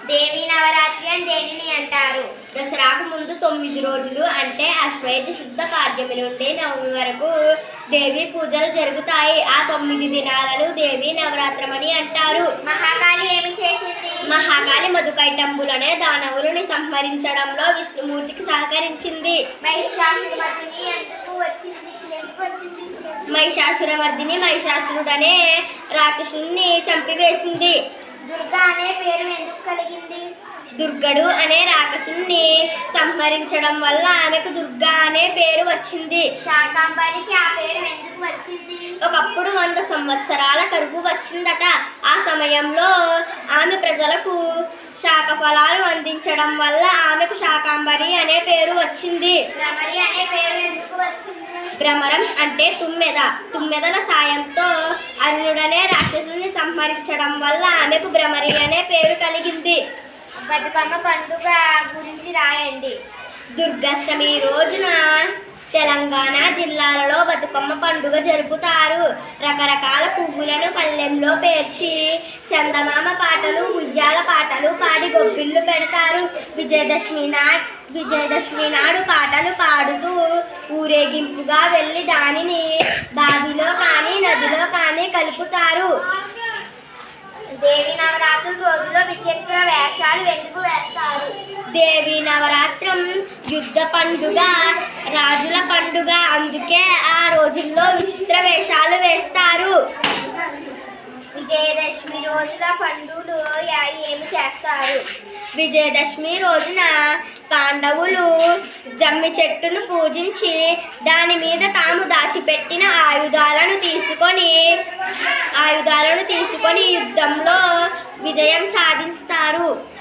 దేవి నవరాత్రి అని దేనిని అంటారు? దసరాకు ముందు 9 రోజులు అంటే అశ్వయుజ శుద్ధ పాడ్యమి నుండి నవమి వరకు దేవి పూజలు జరుగుతాయి. ఆ 9 దినాలను దేవి నవరాత్రమని అంటారు. మహాకాళి ఏమి చేసింది? మహాకాళి మధుకైటంబులనే దానవులని సంహరించడంలో విష్ణుమూర్తికి సహకరించింది. మహిషాసురమర్దిని ఎందుకు వచ్చింది? మహిషాసురమర్దిని మహిషాసురుడనే రాక్షసుని చంపివేసింది. దుర్గా అనే పేరు ఎందుకు కలిగింది? దుర్గడు అనే రాక్షసుని సంహరించడం వల్ల ఆమెకు దుర్గా అనే పేరు వచ్చింది. శాకంబరికి ఆ పేరు ఎందుకు వచ్చింది? ఒకప్పుడు 100 సంవత్సరాల కరువు వచ్చిందట. ఆ సమయంలో ఆమె ప్రజలకు శాక ఫలాలు అందించడం వల్ల ఆమెకు శాకాంబరి అనే పేరు వచ్చింది. భ్రమరి అనే పేరు ఎందుకు వచ్చింది? భ్రమరం అంటే తుమ్మెద. తుమ్మెదల సాయంతో అరుణుడనే రాక్షసుని సంహరించడం వల్ల ఆమెకు భ్రమరి అనే పేరు కలిగింది. బతుకమ్మ పండుగ గురించి రాయండి. దుర్గాష్టమి రోజున తెలంగాణ జిల్లాలలో బతుకమ్మ పండుగ జరుపుతారు. రకరకాల పువ్వులను పళ్ళెంలో పేర్చి చందమామ పాటలు, ఉయ్యాల పాటలు పాడి గొబ్బిళ్ళు పెడతారు. విజయదశమి నాడు పాటలు పాడుతూ ఊరేగింపుగా వెళ్ళి దానిని బావిలో కానీ నదిలో కానీ కలుపుతారు. దేవి నవరాత్రుల రోజుల్లో విచిత్ర వేషాలు ఎందుకు వేస్తారు? దేవి నవరాత్రం యుద్ధ పండుగ, రాజుల పండుగ. అందుకే ఆ రోజుల్లో విచిత్ర వేషాలు వేస్తారు. విజయదశమి రోజున పండుగలు ఏమి చేస్తారు? విజయదశమి రోజున పాండవులు జమ్మి చెట్టును పూజించి దాని మీద తాము దాచిపెట్టిన ఆయుధాలను తీసుకొని యుద్ధంలో విజయం సాధిస్తారు.